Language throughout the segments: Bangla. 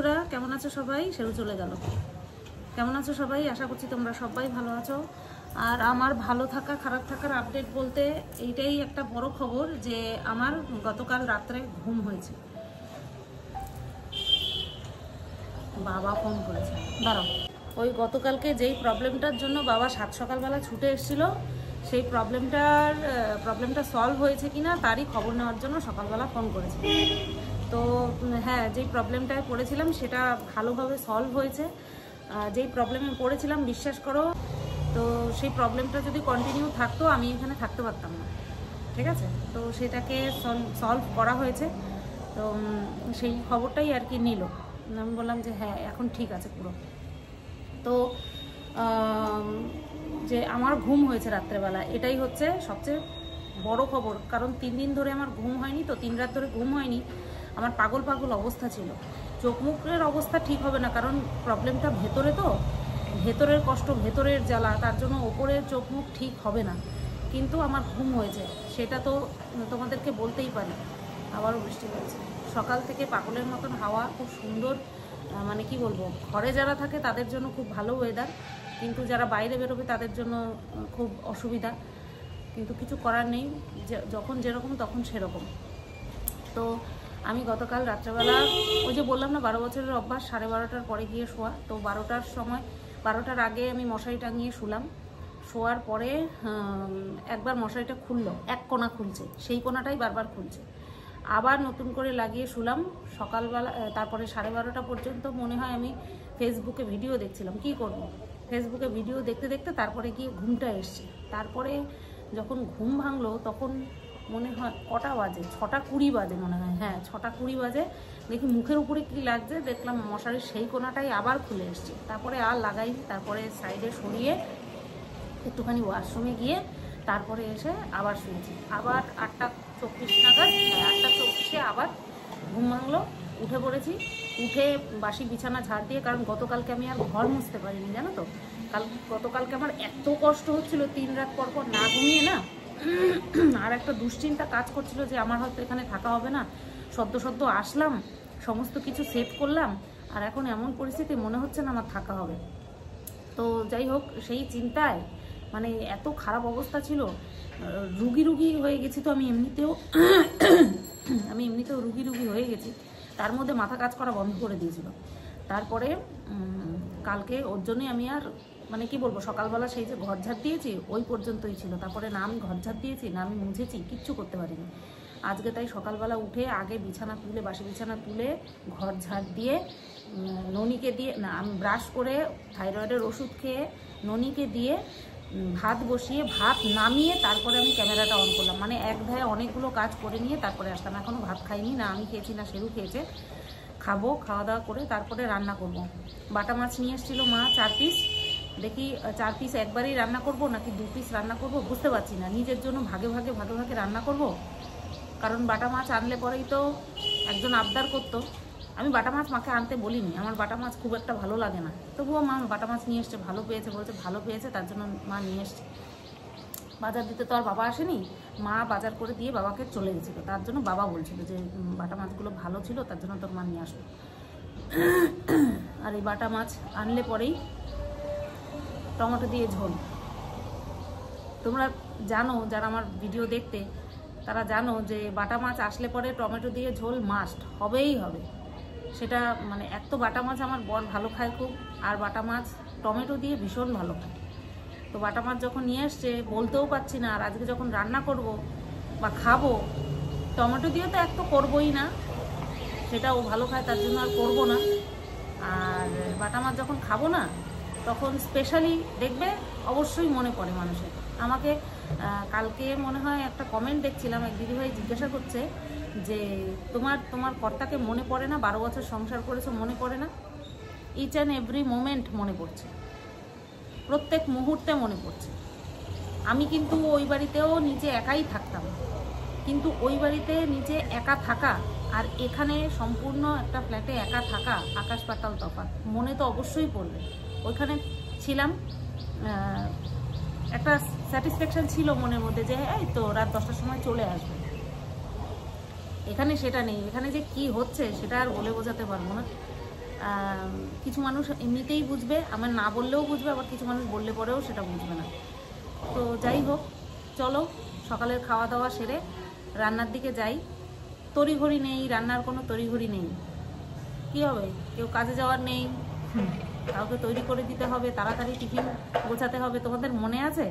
বন্ধুরা কেমন আছো সবাই? সেও চলে গেল। কেমন আছো সবাই? আশা করছি তোমরা সবাই ভালো আছো। আর আমার ভালো থাকা খারাপ থাকার আপডেট বলতে এইটাই একটা বড় খবর যে আমার গতকাল রাত্রে ঘুম হয়েছে। বাবা ফোন করেছে, দাঁড়াও। ওই গতকালকে যেই প্রবলেমটার জন্য বাবা সাত সকালবেলা ছুটে এসেছিলো, সেই প্রবলেমটা সলভ হয়েছে কিনা তারই খবর নেওয়ার জন্য সকালবেলা ফোন করেছে। তো হ্যাঁ, যেই প্রবলেমটায় পড়েছিলাম সেটা ভালোভাবে সলভ হয়েছে। যেই প্রবলেমে পড়েছিলাম বিশ্বাস করো, তো সেই প্রবলেমটা যদি কন্টিনিউ থাকতো আমি এখানে থাকতে পারতাম না, ঠিক আছে? তো সেটাকে সলভ করা হয়েছে। তো সেই খবরটাই আর কি নিল। আমি বললাম যে হ্যাঁ এখন ঠিক আছে পুরো। তো যে আমার ঘুম হয়েছে রাত্রেবেলা, এটাই হচ্ছে সবচেয়ে বড় খবর। কারণ 3 দিন ধরে আমার ঘুম হয়নি, তো 3 রাত ধরে ঘুম হয়নি। আমার পাগল অবস্থা ছিল। চোখ মুখের অবস্থা ঠিক হবে না, কারণ প্রবলেমটা ভেতরে, তো ভেতরের কষ্ট, ভেতরের জ্বালা, তার জন্য ওপরের চোখ মুখ ঠিক হবে না। কিন্তু আমার ঘুম হয়েছে, সেটা তো তোমাদেরকে বলতেই পারি। আবারও বৃষ্টি হয়েছে সকাল থেকে, পাগলের মতন হাওয়া, খুব সুন্দর। মানে কি বলবো, ঘরে যারা থাকে তাদের জন্য খুব ভালো ওয়েদার, কিন্তু যারা বাইরে বেরোবে তাদের জন্য খুব অসুবিধা। কিন্তু কিছু করার নেই, যখন যেরকম তখন সেরকম। তো আমি গতকাল রাত্রেবেলা ওই যে বললাম না 12 বছরের অভ্যাস, 12:30টার পরে গিয়ে শোয়া। তো 12টার আগে আমি মশারি টাঙিয়ে শুলাম। শোয়ার পরে একবার মশারিটা খুললো, এক কোণা খুলছে, সেই কোণাটাই বারবার খুলছে। আবার নতুন করে লাগিয়ে শুলাম সকালবেলা। তারপরে 12:30 পর্যন্ত মনে হয় আমি ফেসবুকে ভিডিও দেখছিলাম। কি করব, ফেসবুকে ভিডিও দেখতে দেখতে তারপরে গিয়ে ঘুমটা এসছে। তারপরে যখন ঘুম ভাঙলো তখন মনে হয় কটা বাজে, 6:20 বাজে মনে হয়। হ্যাঁ, 6:20 বাজে। দেখি মুখের উপরে কি লাগছে, দেখলাম মশারির সেই কোণাটাই আবার খুলে এসছে। তারপরে আর লাগাইনি, তারপরে সাইডে সরিয়ে একটুখানি ওয়াশরুমে গিয়ে তারপরে এসে আবার শুয়েছি। আবার 8:24 নাগাদ, 8:24-এ আবার ঘুম ভাঙলো। উঠে পড়েছি, উঠে বাসি বিছানা ঝাড় দিয়ে, কারণ গতকালকে আমি আর ঘর মুছতে পারিনি, জানো তো। গতকালকে আমার এত কষ্ট হচ্ছিল 3 রাত পর না ঘুমিয়ে না। আর একটা দুশ্চিন্তা কাজ করছিল যে আমার হয়তো এখানে থাকা হবে না। সদ্য আসলাম, সমস্ত কিছু সেট করলাম, আর এখন এমন পরিস্থিতি মনে হচ্ছে না আমার থাকা হবে। তো যাই হোক, সেই চিন্তায় মানে এত খারাপ অবস্থা ছিল, রুগী হয়ে গেছি। তো আমি এমনিতেও রুগী হয়ে গেছি। তার মধ্যে মাথা কাজ করা বন্ধ করে দিয়েছিল। তারপরে কালকে ওর জন্যই আমি আর মানে কি বলবো, সকালবেলা সেই যে ঘর ঝাড় দিয়েছি ওই পর্যন্তই ছিল। তারপরে না আমি ঘর ঝাড় দিয়েছি, না আমি মুছেছি, কিচ্ছু করতে পারিনি আজকে। তাই সকালবেলা উঠে আগে বিছানা তুলে, বাসি বিছানা তুলে, ঘর ঝাড় দিয়ে, ননিকে দিয়ে, না আমি ব্রাশ করে, থাইরয়েডের ওষুধ খেয়ে, ননিকে দিয়ে ভাত বসিয়ে, ভাত নামিয়ে তারপরে আমি ক্যামেরাটা অন করলাম। মানে এক ধারে অনেকগুলো কাজ করে নিয়ে তারপরে আসলাম। এখনও ভাত খাইনি, না আমি খেয়েছি না সেরু খেয়েছে। খাবো, খাওয়া দাওয়া করে তারপরে রান্না করব। বাটা মাছ নিয়ে এসেছিলো মা 4 পিস। দেখি 4 পিস একবারেই রান্না করব নাকি 2 পিস রান্না করব বুঝতে পারছি না। নিজের জন্য ভাগে ভাগে রান্না করব, কারণ বাটা মাছ আনলে পরেই তো একজন আবদার করতো। আমি বাটা মাছ মাকে আনতে বলিনি, আমার বাটা মাছ খুব একটা ভালো লাগে না। তবুও মা বাটা মাছ নিয়ে এসছে, ভালো পেয়েছে বলছে, ভালো পেয়েছে তার জন্য মা নিয়ে এসছে। বাজার দিতে তো আর বাবা আসেনি, মা বাজার করে দিয়ে বাবাকে চলে গেছিলো। তার জন্য বাবা বলছিল যে বাটা মাছগুলো ভালো ছিল, তার জন্য তোর মা নিয়ে আসবে। আর এই বাটা মাছ আনলে পরেই টমেটো দিয়ে ঝোল। তোমরা জানো, যারা আমার ভিডিও দেখতে তারা জানো যে বাটা মাছ আসলে পরে টমেটো দিয়ে ঝোল মাস্ট হবেই হবে। সেটা মানে এক তো বাটা মাছ আমার বর ভালো খায় খুব, আর বাটা মাছ টমেটো দিয়ে ভীষণ ভালো খায়। তো বাটা মাছ যখন নিয়ে আসছে বলতেও পারছি না, আর আজকে যখন রান্না করব বা খাবো, টমেটো দিয়ে তো এক তো করবোই না, সেটা ও ভালো খায় তার জন্য আর করবো না। আর বাটা মাছ যখন খাবো না তখন স্পেশালি দেখবে অবশ্যই মনে পড়ে মানুষের। আমাকে কালকে মনে হয় একটা কমেন্ট দেখছিলাম, এক দিদিভাই জিজ্ঞাসা করছে যে তোমার কর্তাকে মনে পড়ে না? 12 বছর সংসার করেছো, মনে পড়ে না? ইচ অ্যান্ড এভরি মোমেন্ট মনে পড়ছে, প্রত্যেক মুহূর্তে মনে পড়ছে। আমি কিন্তু ওই বাড়িতেও নিজে একাই থাকতাম, কিন্তু ওই বাড়িতে নিজে একা থাকা আর এখানে সম্পূর্ণ একটা ফ্ল্যাটে একা থাকা আকাশ পাতাল তফাৎ। মনে তো অবশ্যই পড়বে। ওইখানে ছিলাম, একটা স্যাটিসফ্যাকশন ছিল মনের মধ্যে যে এই তো রাত 10টার সময় চলে আসবে। এখানে সেটা নেই। এখানে যে কি হচ্ছে সেটা আর বলে বোঝাতে পারবো না। কিছু মানুষ এমনিতেই বুঝবে, আমার না বললেও বুঝবে, আবার কিছু মানুষ বললে পরেও সেটা বুঝবে না। তো যাই হোক, চলো সকালের খাওয়া দাওয়া সেরে রান্নার দিকে যাই। তড়িঘড়ি নেই, রান্নার কোনো তড়িঘড়ি নেই। কী হবে, কেউ কাজে যাওয়ার নেই, কাউকে তৈরি করে দিতে হবে, তাড়াতাড়ি টিফিন গোছাতে হবে। তোমাদের মনে আছে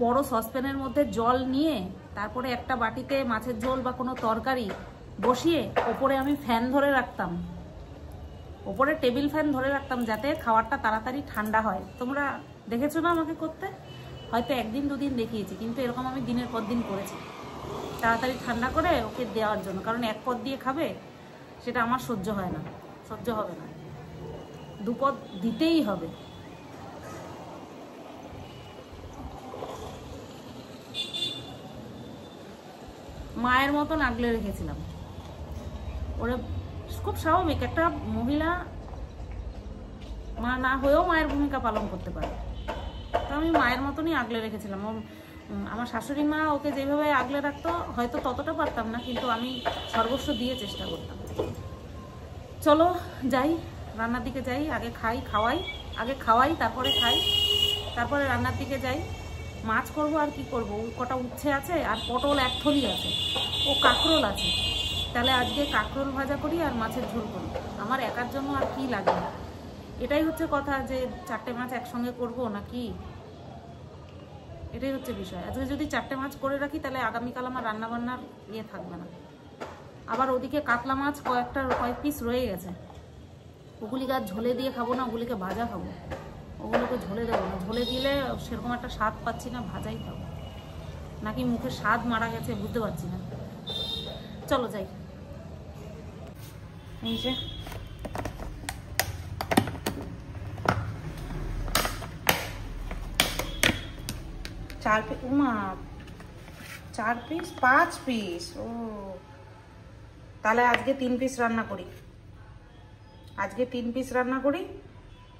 বড় সসপ্যানের মধ্যে জল নিয়ে তারপরে একটা বাটিতে মাছের ঝোল বা কোনো তরকারি বসিয়ে ওপরে আমি ফ্যান ধরে রাখতাম, ওপরে টেবিল ফ্যান ধরে রাখতাম যাতে খাবারটা তাড়াতাড়ি ঠান্ডা হয়। তোমরা দেখেছো না আমাকে করতে? হয়তো একদিন দুদিন দেখিয়েছি, কিন্তু এরকম আমি দিনের পর দিন করেছি তাড়াতাড়ি ঠান্ডা করে ওকে দেওয়ার জন্য। কারণ এক পদ দিয়ে খাবে, সেটা আমার সহ্য হয় না, সহ্য হবে না, দুপদ দিতেই হবে। মায়ের মতন আগলে রেখেছিলাম ওরা, খুব স্বাভাবিক, একটা মহিলা মা না হয়েও মায়ের ভূমিকা পালন করতে পারে। তো আমি মায়ের মতনই আগলে রেখেছিলাম। আমার শাশুড়ি মা ওকে যেভাবে আগলে রাখতো হয়তো ততটা পারতাম না, কিন্তু আমি সর্বস্ব দিয়ে চেষ্টা করতাম। চলো যাই, রান্নার দিকে যাই, আগে খাওয়াই তারপরে খাই, তারপরে রান্নার দিকে যাই। মাছ করব আর কি করব, কটা উচ্ছে আছে আর পটল এক থলি আছে, ও কাঁকরোল আছে। তাহলে আজকে কাঁকরোল ভাজা করি আর মাছের ঝোল করি, আমার একার জন্য আর কি লাগে। এটাই হচ্ছে কথা, যে 4টে মাছ একসঙ্গে করব নাকি, এটাই হচ্ছে বিষয়। আজকে যদি 4টে মাছ করে রাখি তাহলে আগামীকাল আমার রান্নাবান্নার ইয়ে থাকবে না। আবার ওদিকে কাতলা মাছ কয়েক পিস রয়ে গেছে, ওগুলিকে আর ঝোলে দিয়ে খাবো না, ওগুলিকে ভাজা খাবো। ওগুলোকে ঝোলে দেবো না, ঝোলে দিলে সেরকম একটা স্বাদ পাচ্ছি না, ভাজাই খাবো। নাকি মুখে স্বাদ মারা গেছে বুঝতে পারছি না। চলো যাই। এই যে চার পিস 5 পিস, ও তাহলে আজকে 3 পিস রান্না করি,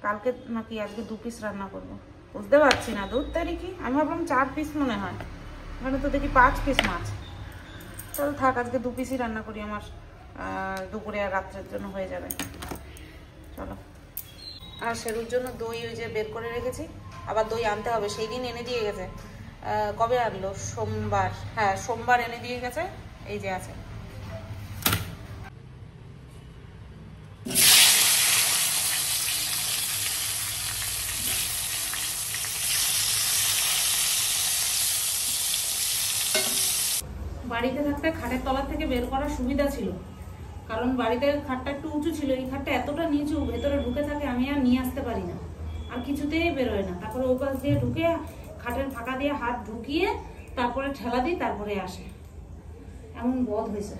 কালকে নাকি আজকে 2 পিস রান্না করবো, বুঝতে পারছি না। 2 তারিখে আমি ভাবলাম 4 পিস মনে হয়, এখানে তো দেখি 5 পিস মাছ। চল থাক, আজকে 2 পিসই রান্না করি, আমার দুপুরে আর রাত্রের জন্য হয়ে যাবে। চলো। আর সেরুর জন্য দই ওই যে বের করে রেখেছি, আবার দই আনতে হবে, সেই দিন এনে দিয়ে গেছে। কবে আনলো? সোমবার, হ্যাঁ সোমবার এনে দিয়ে গেছে, এই যে আছে। বাড়িতে থাকতে খাটের তলা থেকে বের করার সুবিধা ছিল, কারণ বাড়িতে খাটটা একটু উঁচু ছিল, এই খাটটা এতটা নিচু, ভেতরে ঢুকে থাকে, আমি আর নিয়ে আসতে পারি না, আর কিছুতেই বেরোয় না। তারপরে ওই পাশ দিয়ে ঢুকে খাটের ফাঁকা দিয়ে হাত ঢুকিয়ে তারপরে ঠেলা দিই, তারপরে আসে, এমন বদ হয়েছে।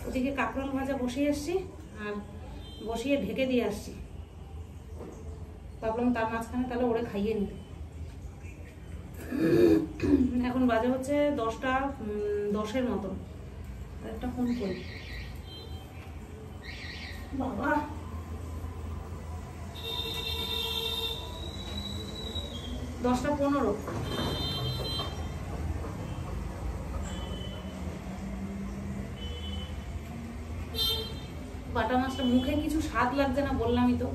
ওদিকে কাঁকরোল ভাজা বসিয়ে এসছি আর বসিয়ে ঢেকে দিয়ে আসছি, ভাবলাম তার মাঝখানে তাহলে ওরে খাইয়ে নিতে। এখন বাজে হচ্ছে 10টা 10-এর মতন, একটা ফোন করি। বাবা, দশটা 15। বাটা মাছটা মুখে কিছু স্বাদ লাগছে না, বললামই তো।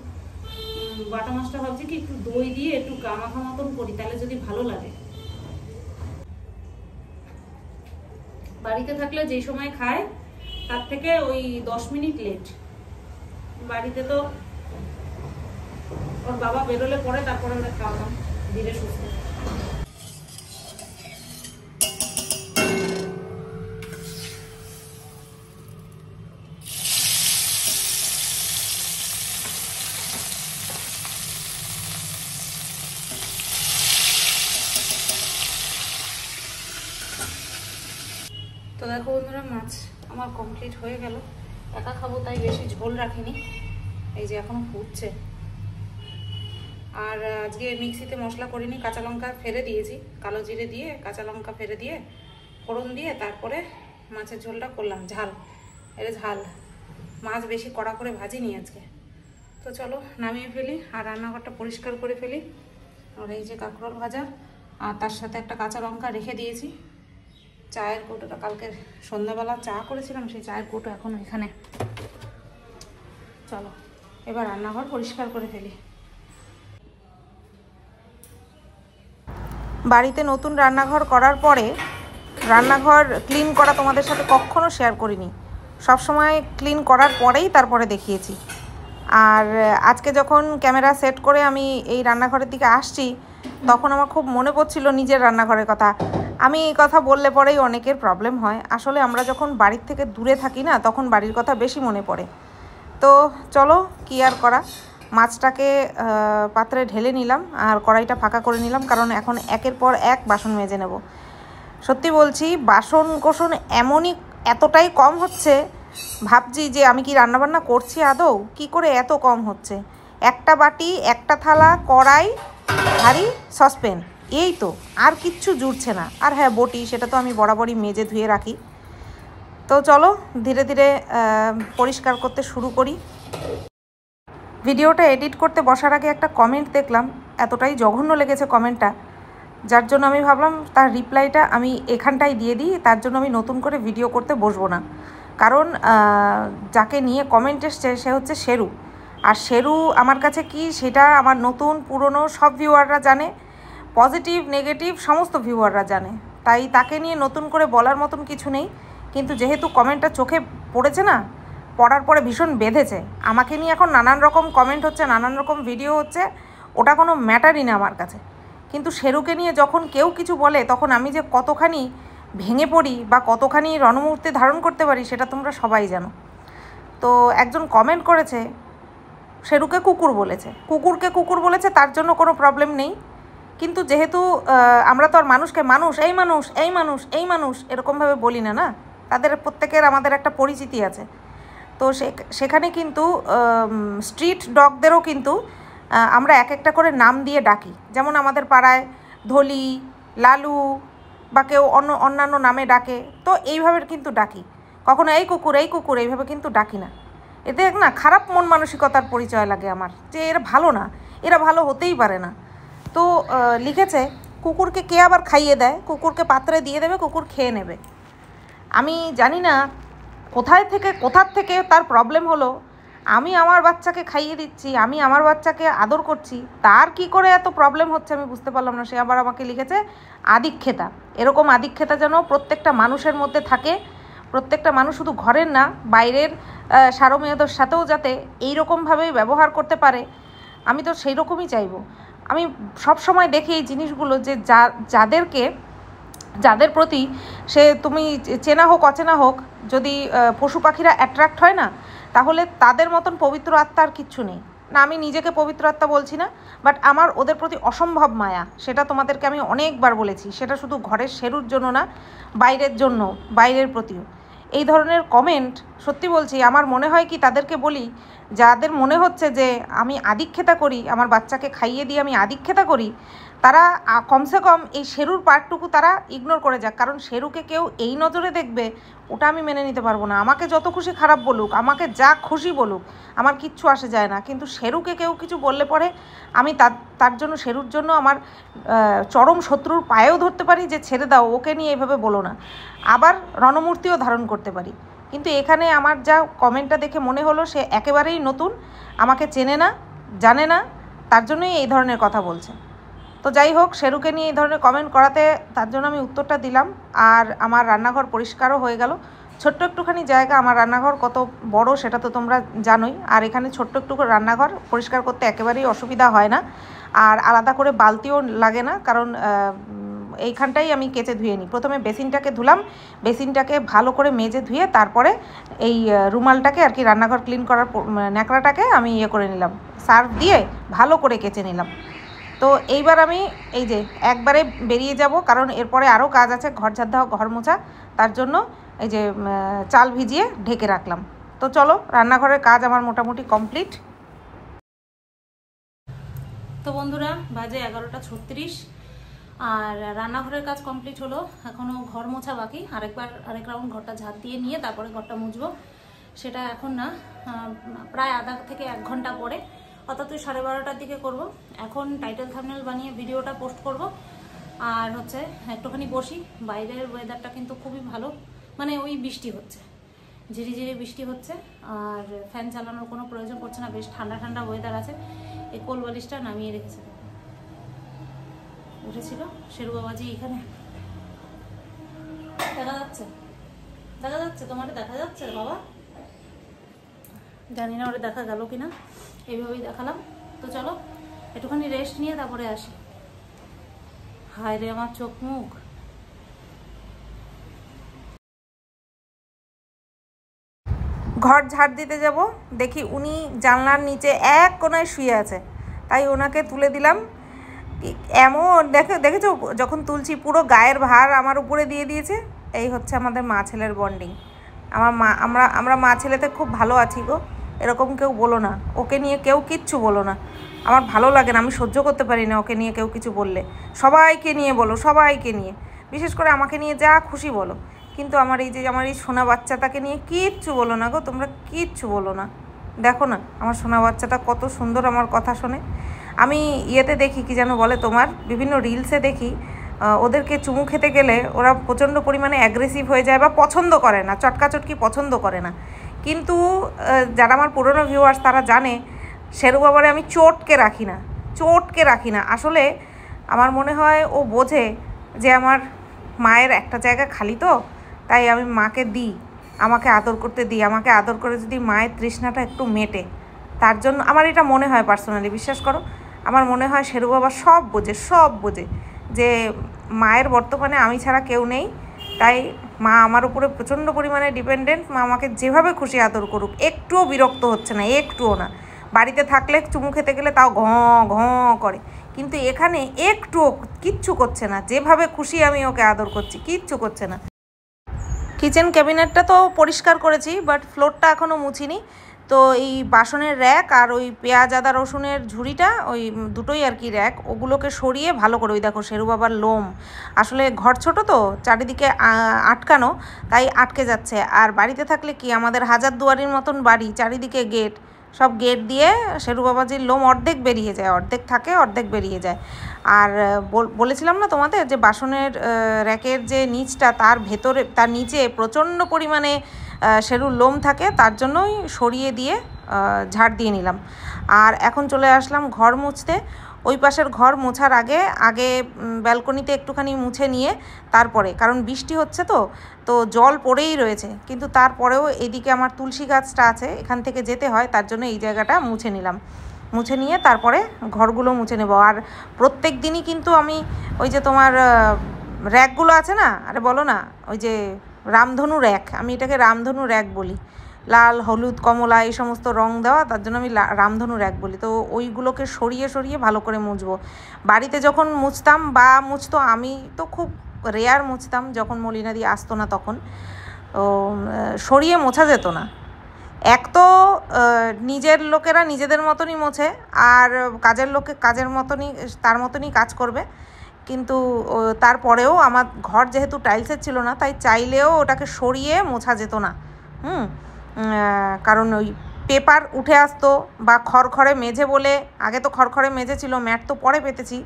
বাটা মাছটা ভাবছি কি একটু দই দিয়ে একটু গামাখা মতন করি, তাহলে যদি ভালো লাগে। বাড়িতে থাকলে যে সময় খায় তার থেকে ওই 10 মিনিট লেট। বাড়িতে তো ওর বাবা বেরোলে পরে তারপরে আমরা খাওয়াতাম ধীরে সুস্থ। তো দেখো বন্ধুরা, মাছ আমার কমপ্লিট হয়ে গেল। একা খাবো তাই বেশি ঝোল রাখিনি, এই যে এখনো ফুটছে। আর আজকে মিক্সিতে মশলা করিনি, কাঁচা লঙ্কা ফেলে দিয়েছি, কালো জিরে দিয়ে কাঁচা লঙ্কা ফেলে দিয়ে ফোড়ন দিয়ে তারপরে মাছের ঝোলটা করলাম। ঝাল, এটা ঝাল মাছ, বেশি কড়া করে ভাজিনি আজকে। তো চলো নামিয়ে ফেলি আর রান্নাঘরটা পরিষ্কার করে ফেলি। আর এই যে কাঁকরোল ভাজা, আর তার সাথে একটা কাঁচা লঙ্কা রেখে দিয়েছি, চায়ের কৌটোটা কালকে সন্ধ্যাবেলা চা করেছিলাম, সেই চায়ের কৌটো এখন এখানে। চলো এবার রান্নাঘর পরিষ্কার করে ফেলি। বাড়িতে নতুন রান্নাঘর করার পরে রান্নাঘর ক্লিন করা তোমাদের সাথে কখনো শেয়ার করিনি, সবসময় ক্লিন করার পরেই তারপরে দেখিয়েছি। আর আজকে যখন ক্যামেরা সেট করে আমি এই রান্নাঘরের দিকে আসছি, তখন আমার খুব মনে পড়ছিল নিজের রান্নাঘরের কথা। আমি এই কথা বললে পরেই অনেকের প্রবলেম হয়। আসলে আমরা যখন বাড়ির থেকে দূরে থাকি না, তখন বাড়ির কথা বেশি মনে পড়ে। তো চলো কি আর করা, মাছটাকে পাত্রে ঢেলে নিলাম আর কড়াইটা ফাঁকা করে নিলাম, কারণ এখন একের পর এক বাসন মেজে নেব। সত্যি বলছি, বাসন কোসন এতটাই কম হচ্ছে, ভাবছি যে আমি কি রান্নাবান্না করছি আদৌ, কি করে এত কম হচ্ছে। একটা বাটি, একটা থালা, কড়াই, হাঁড়ি, সসপ্যান, এই তো, আর কিচ্ছু জুড়ছে না। আর হ্যাঁ, বটি, সেটা তো আমি বরাবরই মেজে ধুয়ে রাখি। তো চলো ধীরে ধীরে পরিষ্কার করতে শুরু করি। ভিডিওটা এডিট করতে বসার আগে একটা কমেন্ট দেখলাম, এতটাই জঘন্য লেগেছে কমেন্টটা, যার জন্য আমি ভাবলাম তার রিপ্লাইটা আমি এখানটাই দিয়ে দিই। তার জন্য আমি নতুন করে ভিডিও করতে বসবো না, কারণ যাকে নিয়ে কমেন্ট এসছে সে হচ্ছে শেরু। আর শেরু আমার কাছে কি, সেটা আমার নতুন পুরনো সব ভিউয়াররা জানে, পজিটিভ নেগেটিভ সমস্ত ভিউয়াররা জানে, তাই তাকে নিয়ে নতুন করে বলার মতন কিছু নেই। কিন্তু যেহেতু কমেন্টটা চোখে পড়েছে না, পড়ার পরে ভীষণ বেঁধেছে। আমাকে নিয়ে এখন নানান রকম কমেন্ট হচ্ছে, নানান রকম ভিডিও হচ্ছে, ওটা কোনো ম্যাটারই না আমার কাছে। কিন্তু শেরুকে নিয়ে যখন কেউ কিছু বলে, তখন আমি যে কতখানি ভেঙে পড়ি বা কতখানি রণমূর্তি ধারণ করতে পারি, সেটা তোমরা সবাই জানো। তো একজন কমেন্ট করেছে, শেরুকে কুকুর বলেছে, কুকুরকে কুকুর বলেছে, তার জন্য কোনো প্রবলেম নেই। কিন্তু যেহেতু আমরা তো আর মানুষকে মানুষ, এই মানুষ, এই মানুষ, এই মানুষ এরকমভাবে বলি না, না, তাদের প্রত্যেকের আমাদের একটা পরিচিতি আছে। তো সেখানে কিন্তু স্ট্রিট ডগদেরও কিন্তু আমরা এক একটা করে নাম দিয়ে ডাকি। যেমন আমাদের পাড়ায় ধলি, লালু বা কেউ অন্যান্য নামে ডাকে, তো এইভাবে কিন্তু ডাকি। কখনো এই কুকুর, এই কুকুর এইভাবে কিন্তু ডাকি না। এতে না খারাপ মন মানসিকতার পরিচয় লাগে আমার, যে এরা ভালো না, এরা ভালো হতেই পারে না। তো লিখেছে, কুকুরকে কে আবার খাইয়ে দেয়, কুকুরকে পাত্রে দিয়ে দেবে, কুকুর খেয়ে নেবে। আমি জানি না কোথার থেকে তার প্রবলেম হলো। আমি আমার বাচ্চাকে খাইয়ে দিচ্ছি, আমি আমার বাচ্চাকে আদর করছি, তার কি করে এত প্রবলেম হচ্ছে আমি বুঝতে পারলাম না। সে আবার আমাকে লিখেছে আদিক্ষেতা। এরকম আদিক্ষেতা যেন প্রত্যেকটা মানুষের মধ্যে থাকে, প্রত্যেকটা মানুষ শুধু ঘরের না, বাইরের সারমেয়দের সাথেও যাতে এইরকমভাবেই ব্যবহার করতে পারে। আমি তো সেই রকমই চাইবো। আমি সব সময় দেখি এই জিনিসগুলো, যে যাদের প্রতি সে তুমি চেনা হোক অচেনা হোক, যদি পশু পাখিরা অ্যাট্রাক্ট হয় না, তাহলে তাদের মতন পবিত্র আত্মা আর কিচ্ছু নেই। না, আমি নিজেকে পবিত্র আত্মা বলছি না, বাট আমার ওদের প্রতি অসম্ভব মায়া, সেটা তোমাদেরকে আমি অনেকবার বলেছি। সেটা শুধু ঘরের শেরুর জন্য না, বাইরের প্রতিও। এই ধরনের কমেন্ট সত্যি বলছি, আমার মনে হয় কি, তাদেরকে বলি, যাদের মনে হচ্ছে যে আমি আদিক্ষেতা করি, আমার বাচ্চাকে খাইয়ে দিয়ে আমি আদিক্ষেতা করি, তারা কমসে কম এই শেরুর পার্টটুকু তারা ইগনোর করে যাক। কারণ শেরুকে কেউ এই নজরে দেখবে, ওটা আমি মেনে নিতে পারবো না। আমাকে যত খুশি খারাপ বলুক, আমাকে যা খুশি বলুক, আমার কিচ্ছু আসে যায় না। কিন্তু শেরুকে কেউ কিছু বললে পরে আমি তার জন্য, শেরুর জন্য আমার চরম শত্রুর পায়েও ধরতে পারি, যে ছেড়ে দাও, ওকে নিয়ে এভাবে বলো না। আবার রণমূর্তিও ধারণ করতে পারি। কিন্তু এখানে আমার যা কমেন্টটা দেখে মনে হলো, সে একেবারেই নতুন, আমাকে চেনে না, জানে না, তার জন্যই এই ধরনের কথা বলছে। তো যাই হোক, শেরুকে নিয়ে এই ধরনের কমেন্ট করাতে তার জন্য আমি উত্তরটা দিলাম। আর আমার রান্নাঘর পরিষ্কারও হয়ে গেল। ছোট্ট একটুখানি জায়গা, আমার রান্নাঘর কত বড় সেটা তো তোমরা জানোই। আর এখানে ছোট্ট একটু রান্নাঘর পরিষ্কার করতে একেবারেই অসুবিধা হয় না। আর আলাদা করে বালতিও লাগে না, কারণ এইখানটাই আমি কেচে ধুয়ে নিই। প্রথমে বেসিনটাকে ধুলাম, বেসিনটাকে ভালো করে মেজে ধুয়ে তারপরে এই রুমালটাকে আর কি, রান্নাঘর ক্লিন করার ন্যাকড়াটাকে আমি করে নিলাম, সার্ফ দিয়ে ভালো করে কেচে নিলাম। তো এইবার আমি এই যে একবারে বেরিয়ে যাব, কারণ এরপরে আরও কাজ আছে, ঘর ঝাড় দেওয়া, ঘর মোছা। তার জন্য এই যে চাল ভিজিয়ে ঢেকে রাখলাম। তো চলো, রান্নাঘরের কাজ আমার মোটামুটি কমপ্লিট। তো বন্ধুরা, বাজে 11:36 আর রান্নাঘরের কাজ কমপ্লিট হলো। এখনও ঘর মোছা বাকি, আরেক রাউন্ড ঘরটা ঝাড় দিয়ে নিয়ে তারপরে ঘরটা মুছবো। সেটা এখন না, প্রায় আধা থেকে 1 ঘন্টা পরে, অর্থাৎ 12:30টার দিকে করব। এখন টাইটেল থাম্বনেল বানিয়ে ভিডিওটা পোস্ট করব। আর হচ্ছে একটুখানি বসি। বাইরের ওয়েদারটা কিন্তু খুবই ভালো, মানে ওই বৃষ্টি হচ্ছে, ঝিরি ঝিরি বৃষ্টি হচ্ছে, আর ফ্যান চালানোর কোনো প্রয়োজন পড়ছে না, বেশ ঠান্ডা ঠান্ডা ওয়েদার আছে। এই কোল বালিশটা নামিয়ে রেখেছে, উঠেছিল শেরু বাবাজি এখানে। দেখা যাচ্ছে, দেখা যাচ্ছে, তোমার দেখা যাচ্ছে বাবা? জানি না ওরা দেখা গেল কিনা, এইভাবেই দেখালাম। তো চলো একটুখানি রেস্ট নিয়ে তারপরে আসি। হায় রে আমার চোখ মুখ। ঘর ঝাড় দিতে যাব, দেখি উনি জানলার নিচে এক কোনায় শুয়ে আছে, তাই ওনাকে তুলে দিলাম। এমন দেখেছো যখন তুলছি পুরো গায়ের ভার আমার উপরে দিয়ে দিয়েছে। এই হচ্ছে আমাদের মা ছেলের বন্ডিং। আমরা মা ছেলেতে খুব ভালো আছি গো, এরকম কেউ বলো না। ওকে নিয়ে কেউ কিচ্ছু বলো না, আমার ভালো লাগে না, আমি সহ্য করতে পারি না ওকে নিয়ে কেউ কিছু বললে। সবাইকে নিয়ে বলো, সবাইকে নিয়ে, বিশেষ করে আমাকে নিয়ে যা খুশি বলো, কিন্তু আমার এই সোনা বাচ্চাটাকে নিয়ে কিচ্ছু বলো না গো, তোমরা কিচ্ছু বলো না। দেখো না আমার সোনা বাচ্চাটা কত সুন্দর আমার কথা শোনে। আমি ইয়েতে দেখি কি যেন বলে তোমার, বিভিন্ন রিলসে দেখি ওদেরকে চুমু খেতে গেলে ওরা প্রচণ্ড পরিমাণে অ্যাগ্রেসিভ হয়ে যায় বা পছন্দ করে না, চটকাচটকি পছন্দ করে না। কিন্তু যারা আমার পুরনো ভিউয়ার্স তারা জানে শেরু বাবারে আমি চটকে রাখি না। আসলে আমার মনে হয় ও বোঝে যে আমার মায়ের একটা জায়গা খালি, তো তাই আমি মাকে দিই, আমাকে আদর করতে দিই। আমাকে আদর করে যদি মায়ের তৃষ্ণাটা একটু মেটে, তার জন্য আমার এটা মনে হয় পার্সোনালি, বিশ্বাস করো আমার মনে হয় শেরু বাবা সব বোঝে যে মায়ের বর্তমানে আমি ছাড়া কেউ নেই, তাই মা আমার উপরে প্রচণ্ড পরিমাণে ডিপেন্ডেন্ট। মা আমাকে যেভাবে খুশি আদর করুক, একটুও বিরক্ত হচ্ছে না, একটুও না। বাড়িতে থাকলে চুমু খেতে গেলে তাও ঘ করে, কিন্তু এখানে একটুও কিচ্ছু করছে না, যেভাবে খুশি আমি ওকে আদর করছি কিচ্ছু করছে না। কিচেন ক্যাবিনেটটা তো পরিষ্কার করেছি, বাট ফ্লোরটা এখনও মুছিনি। তো এই বাসনের র্যাক আর ওই পেঁয়াজ আদা রসুনের ঝুড়িটা, ওই দুটোই আর কি র্যাক, ওগুলোকে সরিয়ে ভালো করে, ওই দেখো শেরু বাবার লোম, আসলে ঘর ছোট তো চারিদিকে আটকানো, তাই আটকে যাচ্ছে। আর বাড়িতে থাকলে কি আমাদের হাজার দুয়ারির মতন বাড়ি, চারিদিকে গেট, সব গেট দিয়ে শেরু বাবাজির লোম অর্ধেক বেরিয়ে যায়, অর্ধেক থাকে অর্ধেক বেরিয়ে যায়। আর বলেছিলাম না তোমাদের যে বাসনের র্যাকের যে নিচটা, তার ভেতরে তার নিচে প্রচণ্ড পরিমাণে শেরুর লোম থাকে, তার জন্যই সরিয়ে দিয়ে ঝাড় দিয়ে নিলাম। আর এখন চলে আসলাম ঘর মুছতে। ওই পাশের ঘর মোছার আগে ব্যালকনিতে একটুখানি মুছে নিয়ে তারপরে, কারণ বৃষ্টি হচ্ছে তো জল পড়েই রয়েছে, কিন্তু তারপরেও এদিকে আমার তুলসী গাছটা আছে, এখান থেকে যেতে হয়, তার জন্য এই জায়গাটা মুছে নিলাম। মুছে নিয়ে তারপরে ঘরগুলো মুছে নেব। আর প্রত্যেক দিনই কিন্তু আমি ওই যে তোমার র্যাকগুলো আছে না, আরে বলো না, ওই যে রামধনু র্যাক, আমি এটাকে রামধনু র্যাক বলি, লাল হলুদ কমলা এই সমস্ত রং দেওয়া, তার জন্য আমি রামধনু র্যাক বলি। তো ওইগুলোকে সরিয়ে ভালো করে মুছবো। বাড়িতে যখন মুছতো, আমি তো খুব রেয়ার মুছতাম যখন মলিনাদি আসতো না তখন, তো সরিয়ে মোছা যেত না। এক তো নিজের লোকেরা নিজেদের মতনই মোছে, আর কাজের লোকে কাজের মতনই তার মতনই কাজ করবে, কিন্তু তারপরেও আমার ঘর যেহেতু টাইলসের ছিল না, তাই চাইলেও ওটাকে সরিয়ে মোছা যেত না। কারণ ওই পেপার উঠে আসতো, বা খড়খড়ে মেঝে বলে, আগে তো খড়খড়ে মেঝে ছিল, ম্যাট তো পরে পেতেছি,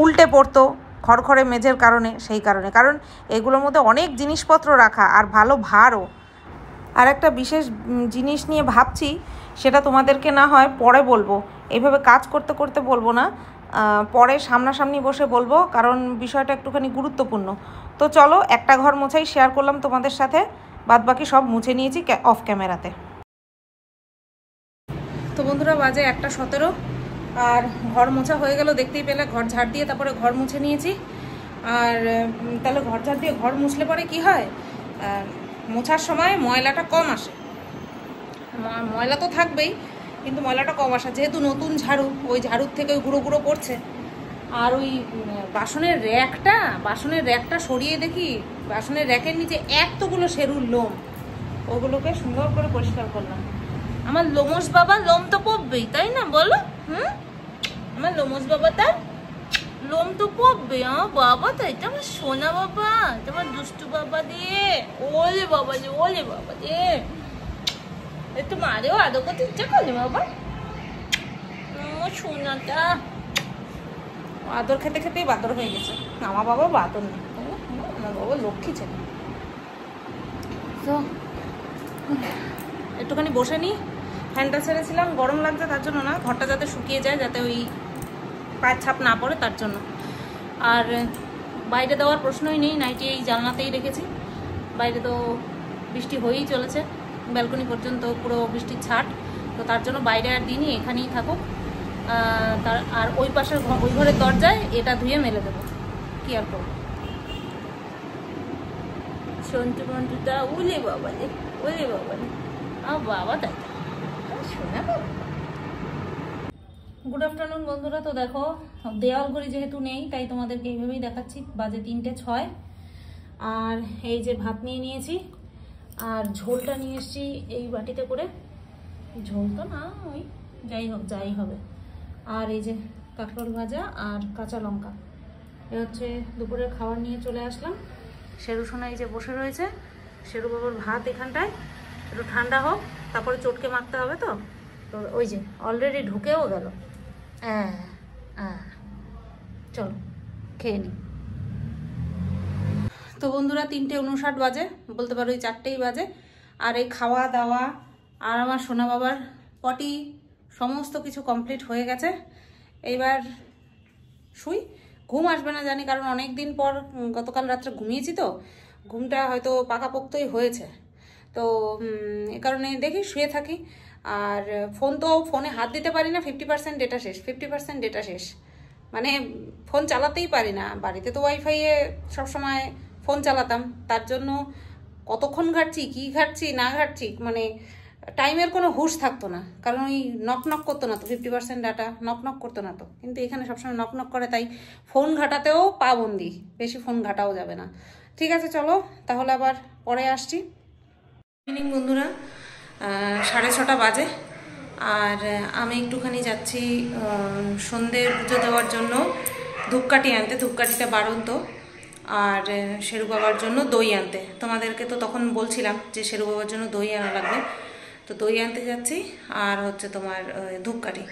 উল্টে পড়তো খড়খড়ে মেঝের কারণে, সেই কারণে, কারণ এগুলোর মধ্যে অনেক জিনিসপত্র রাখা আর ভালো ভারও। আর একটা বিশেষ জিনিস নিয়ে ভাবছি, সেটা তোমাদেরকে না হয় পরে বলবো, এইভাবে কাজ করতে করতে বলবো না, পরে সামনাসামনি বসে বলবো, কারণ বিষয়টা একটুখানি গুরুত্বপূর্ণ। তো চলো একটা ঘর মোছাই শেয়ার করলাম তোমাদের সাথে, বাদবাকি সব মুছে নিয়েছি অফ ক্যামেরাতে। তো বন্ধুরা বাজে 1:17, আর ঘর মোছা হয়ে গেল, দেখতেই পেলে ঘর ঝাড় দিয়ে তারপরে ঘর মুছে নিয়েছি। আর তাহলে ঘর ঝাড় দিয়ে ঘর মুছলে পরে কি হয়, মোছার সময় ময়লাটা কম আসে, ময়লা তো থাকবেই কিন্তু ময়লাটা কম আসে, যেহেতু নতুন ঝাড়ু, ওই ঝাড়ুর থেকে ওই গুঁড়ো পড়ছে। আর ওই বাসনের র্যাকটা সরিয়ে দেখি বাসনের র্যাকের নিচে এতগুলো শেরুর লোম, ওগুলোকে সুন্দর করে পরিষ্কার করলাম। আমার লোমস বাবা লোম তো পড়বেই, তাই না বলো? আমার লোমস বাবা তার লোম তো পড়বে। বাবা তাই তো আমার সোনা বাবা, তোমার দুষ্টু বাবা দিয়ে, ওলে বাবা দিয়ে একটু মারেও আদর করতে ইচ্ছা করলে বাবা, সোনাটা আদর খেতে খেতেই বাদর হয়ে গেছে। আমার বাবা বাদর না, আমার বাবা লক্ষ্মী ছেলে। তো একটুখানি বসে নিই, ফ্যানটা ছেড়েছিলাম, গরম লাগছে তার জন্য না, ঘরটা যাতে শুকিয়ে যায়, যাতে ওই পায়ের ছাপ না পড়ে তার জন্য। আর বাইরে দেওয়ার প্রশ্নই নেই, নাইটি এই জানলাতেই রেখেছি। বাইরে তো বৃষ্টি হয়েই চলেছে, ব্যালকনি পর্যন্ত পুরো বৃষ্টির ছাট, তো তার জন্য বাইরে আর দিনই, এখানেই থাকুক। আর ওই পাশের ওই ঘরের দরজায় এটা ধুয়ে মেলে দেবো, কি আর করবো। সন্টু মন্টুটা উলে বাবা রে, ওলে বাবা রে, বাবা তাই শোনা বাবা। গুড আফটারনুন বন্ধুরা। তো দেখো, দেওয়াল ঘড়ি যেহেতু নেই তাই তোমাদেরকে এইভাবেই দেখাচ্ছি। বাজে 3:06। আর এই যে ভাত নিয়ে নিয়েছি, আর ঝোলটা নিয়ে এসেছি এই বাটিতে করে। ঝোল তো না, ওই যাই হোক যাই হবে। আর এই যে কাঁকরোল ভাজা আর কাঁচা লঙ্কা, এ হচ্ছে দুপুরের খাবার নিয়ে চলে আসলাম। শেরু সোনা এই যে বসে রয়েছে, শেরু বাবার ভাত এখানটায়, একটু ঠান্ডা হোক তারপরে চটকে মাখতে হবে। তো তো ওই যে অলরেডি ঢুকেও গেল। চলো খেয়ে নিই। তো বন্ধুরা 3:59 বাজে, বলতে পারো ওই 4টেই বাজে। আর এই খাওয়া দাওয়া আর আমার সোনা বাবার পটি সমস্ত কিছু কমপ্লিট হয়ে গেছে। এইবার শুই, ঘুম আসবে না জানি, কারণ অনেক দিন পর গতকাল রাত্রে ঘুমিয়েছি, তো ঘুমটা হয়তো পাকাপোক্তই হয়েছে। তো এ কারণে দেখি শুয়ে থাকি। আর ফোনে হাত দিতে পারি না, 50% ডেটা শেষ, 50% ডেটা শেষ, মানে ফোন চালাতেই পারি না। বাড়িতে তো ওয়াইফাইয়ে সবসময় ফোন চালাতাম, তার জন্য কতক্ষণ ঘাটছি, কি ঘাটছি না ঘাটছি, মানে টাইমের কোনো হুঁশ থাকতো না, কারণ ওই নক করতো না তো, 50% ডাটা নক করতো না তো। কিন্তু এখানে সবসময় নক করে, তাই ফোন ঘাটাতেও পাবন্দি, বেশি ফোন ঘাটাও যাবে না। ঠিক আছে চলো তাহলে আবার পরে আসছি। ইভিনিং বন্ধুরা, 6:30 বাজে। আর আমি একটুখানি যাচ্ছি সন্ধ্যে পুজো দেওয়ার জন্য ধূপকাঠি আনতে, ধূপকাঠিটা বাড়ন্ত, আর শেরু বাবার জন্য দই আনতে। তোমাদেরকে তো তখন বলছিলাম যে শেরু বাবার জন্য দই আনা লাগবে, তো দই আনতে যাচ্ছি। আর হচ্ছে তোমার ধূপকাঠি,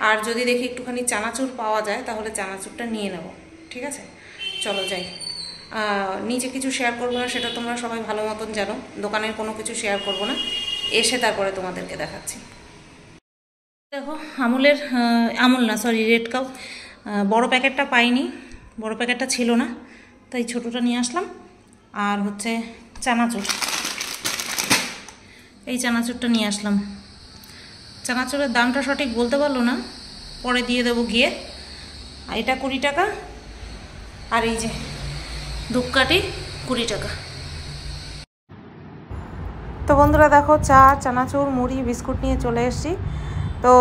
আর যদি দেখি একটুখানি চানাচুর পাওয়া যায় তাহলে চানাচুরটা নিয়ে নেব। ঠিক আছে চলো যাই। নিচে কিছু শেয়ার করবো না, সেটা তোমরা সবাই ভালো মতন জানো। দোকানের কোনো কিছু শেয়ার করবো না, এসে তারপরে তোমাদেরকে দেখাচ্ছি। দেখো আমুল না, সরি, রেড কাউ বড় প্যাকেটটা পাইনি, বড় প্যাকেটটা ছিল না, তাই ছোটোটা নিয়ে আসলাম। আর হচ্ছে চানাচুর, এই চানাচুরটা নিয়ে আসলাম। চানাচুরের দামটা সঠিক বলতে পারলো না, পরে দিয়ে দেবো গিয়ে। আর এটা 20 টাকা, আর এই যে ধূপকাঠি 20 টাকা। তো বন্ধুরা দেখো, চা, চানাচুর, মুড়ি, বিস্কুট নিয়ে চলে এসেছি। তো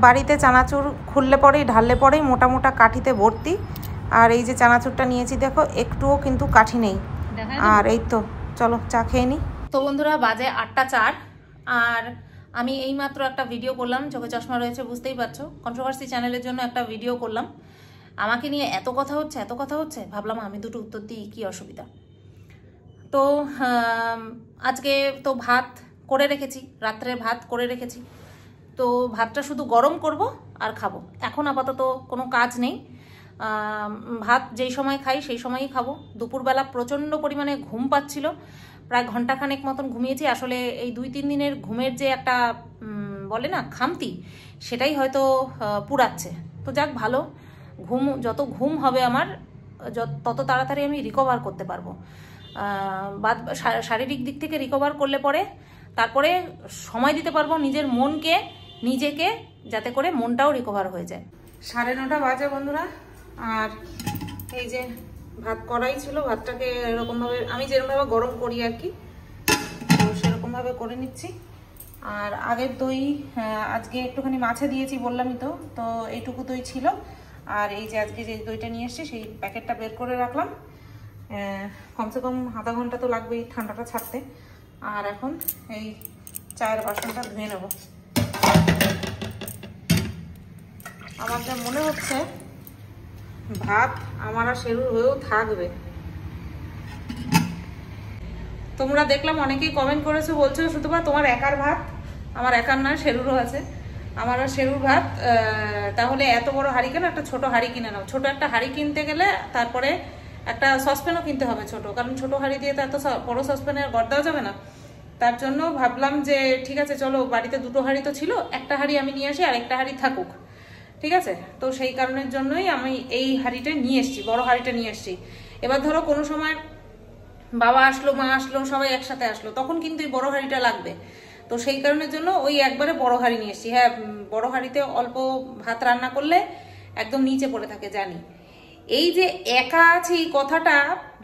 বাড়িতে চানাচুর খুললে পরেই, ঢাললে পরেই মোটা মোটা কাঠিতে ভর্তি। আর এই যে চানাচুরটা নিয়েছি দেখো, একটুও কিন্তু কাঠি নেই। আর এই তো চলো চা খেয়ে নিই। তো বন্ধুরা বাজে 8:04, আর আমি এইমাত্র একটা ভিডিও করলাম, চোখে চশমা রয়েছে বুঝতেই পারছো, কন্ট্রোভার্সি চ্যানেলের জন্য একটা ভিডিও করলাম। আমাকে নিয়ে এত কথা হচ্ছে, ভাবলাম আমি দুটো উত্তর দিই, কী অসুবিধা। তো আজকে তো ভাত করে রেখেছি, রাত্রে ভাত করে রেখেছি, তো ভাতটা শুধু গরম করব আর খাবো। এখন আপাতত কোনো কাজ নেই, ভাত যেই সময় খাই সেই সময়ই খাবো। দুপুরবেলা প্রচণ্ড পরিমাণে ঘুম পাচ্ছিল, প্রায় ঘন্টাখানেক মতন ঘুমিয়েছি। আসলে এই 2-3 দিনের ঘুমের যে একটা বলে না খামতি, সেটাই হয়তো পুরাচ্ছে। তো যাক ভালো, যত ঘুম হবে আমার তত তাড়াতাড়ি আমি রিকভার করতে পারবো। শারীরিক দিক থেকে রিকভার করলে পরে তারপরে সময় দিতে পারবো নিজের মনকে, নিজেকে, যাতে করে মনটাও রিকভার হয়ে যায়। 9:30 বাজে বন্ধুরা, আর এই যে ভাত করাই ছিল, ভাতটাকে এরকমভাবে আমি যেরকমভাবে গরম করি আর কি, তো সেরকমভাবে করে নিচ্ছি। আর আগের দই আজকে একটুখানি মাছে দিয়েছি বললামই তো, তো এইটুকু দই ছিল। আর এই যে আজকে যে দইটা নিয়ে এসেছি সেই প্যাকেটটা বের করে রাখলাম, কমসে কম আধা ঘন্টা তো লাগবেই ঠান্ডাটা ছাড়তে। আর এখন এই চায়ের বাসনটা ধুয়ে নেব। আমার যা মনে হচ্ছে ভাত আমার আর শেরুর হয়েও থাকবে। তোমরা দেখলাম অনেকেই কমেন্ট করেছো, বলছো শুধু তোমার একার ভাত, আমার একার না, শেরুরও আছে। আমার আর শেরুর ভাত। তাহলে এত বড় হাঁড়ি কেন, একটা ছোট হাঁড়ি কিনে নাও। ছোট একটা হাঁড়ি কিনতে গেলে তারপরে একটা সসপ্যানও কিনতে হবে ছোট, কারণ ছোট হাঁড়ি দিয়ে তো এত বড় সসপ্যানে আর গড় দেওয়া যাবে না। তার জন্য ভাবলাম যে ঠিক আছে চলো, বাড়িতে দুটো হাঁড়ি তো ছিল, একটা হাঁড়ি আমি নিয়ে আসি আর একটা হাঁড়ি থাকুক, ঠিক আছে। তো সেই কারণের জন্যই আমি এই হাঁড়িটা নিয়ে এসছি, বড় হাঁড়িটা নিয়ে এসছি। এবার ধরো কোনো সময় বাবা আসলো, মা আসলো, সবাই একসাথে আসলো, তখন কিন্তু এই বড় হাঁড়িটা লাগবে। তো সেই কারণের জন্য ওই একবারে বড় হাঁড়ি নিয়ে এসছি। হ্যাঁ, বড় হাঁড়িতে অল্প ভাত রান্না করলে একদম নিচে পড়ে থাকে জানি। এই যে একা আছি এই কথাটা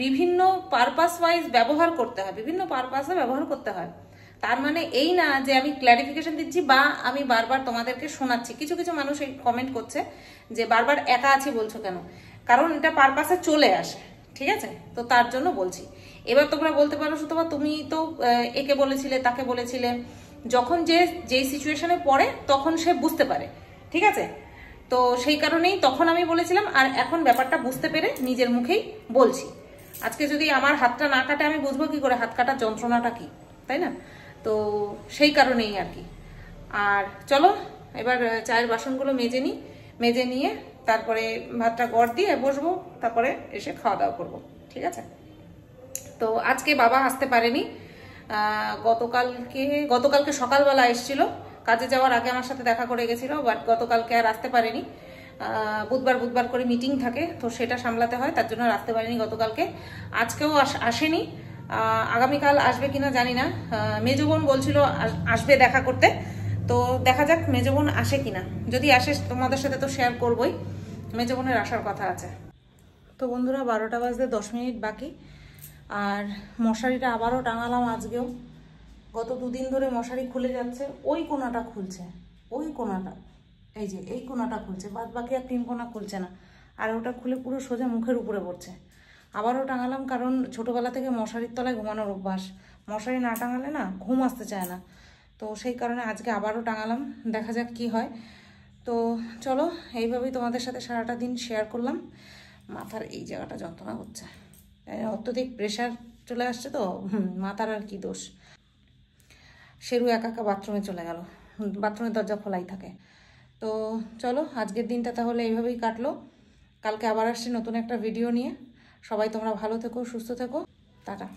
বিভিন্ন পারপাস ওয়াইজ ব্যবহার করতে হয়, বিভিন্ন পারপাসে ব্যবহার করতে হয়। তার মানে এই না যে আমি ক্ল্যারিফিকেশন দিচ্ছি বা আমি বারবার তোমাদেরকে শোনাচ্ছি। কিছু কিছু মানুষ এই কমেন্ট করছে যে বারবার একা আছি বলছো কেন, কারণ এটা পারপাসে চলে আসে, ঠিক আছে। তো তার জন্য বলছি। এবার তোমরা বলতে পারো সুতবা তুমি তো একে বলেছিলে, তাকে বলেছিলে, যখন যেই সিচুয়েশনে পড়ে তখন সে বুঝতে পারে, ঠিক আছে। তো সেই কারণেই তখন আমি বলেছিলাম, আর এখন ব্যাপারটা বুঝতে পেরে নিজের মুখেই বলছি। আজকে যদি আমার হাতটা না কাটে আমি বুঝবো কি করে হাত কাটার যন্ত্রণাটা কি, তাই না? তো সেই কারণেই আর কি। আর চলো এবার চায়ের বাসনগুলো মেজে নিই, মেজে নিয়ে তারপরে ভাতটা গড় দিয়ে বসবো, তারপরে এসে খাওয়া দাওয়া করবো, ঠিক আছে। তো আজকে বাবা আসতে পারেনি। গতকালকে সকালবেলা এসেছিল, কাজে যাওয়ার আগে আমার সাথে দেখা করে গেছিল, বাট গতকালকে আর আসতে পারেনি। বুধবার করে মিটিং থাকে, তো সেটা সামলাতে হয়, তার জন্য আসতে পারেনি গতকালকে। আজকেও আসেনি, আগামীকাল আসবে কিনা জানি না। মেজো বোন বলছিল আসবে দেখা করতে, তো দেখা যাক মেজো বোন আসে কিনা। যদি আসে তোমাদের সাথে তো শেয়ার করবোই, মেজো বোনের আসার কথা আছে। তো বন্ধুরা 12টা বাজতে 10 মিনিট বাকি, আর মশারিটা আবারও টাঙালাম আজকেও। গত 2 দিন ধরে মশারি খুলে যাচ্ছে, ওই কোনাটা খুলছে, ওই কোনাটা, এই যে এই কোনাটা খুলছে, বাদ বাকি আর 3 কোনা খুলছে না, আর ওটা খুলে পুরো সোজা মুখের উপরে পড়ছে। আবারও টাঙালাম, কারণ ছোটোবেলা থেকে মশারির তলায় ঘুমানোর অভ্যাস, মশারি না টাঙালে না ঘুম আসতে চায় না। তো সেই কারণে আজকে আবারও টাঙালাম, দেখা যাক কি হয়। তো চলো এইভাবেই তোমাদের সাথে সারাটা দিন শেয়ার করলাম। মাথার এই জায়গাটা যন্ত্রণা হচ্ছে, অত্যধিক প্রেশার চলে আসছে তো, মাথার আর কি দোষ। শেরু একা একা বাথরুমে চলে গেল, বাথরুমের দরজা খোলাই থাকে। তো চলো আজকের দিনটা তাহলে এইভাবেই কাটলো। কালকে আবার আসছি নতুন একটা ভিডিও নিয়ে। সবাই তোমরা ভালো থেকো, সুস্থ থেকো, টাটা।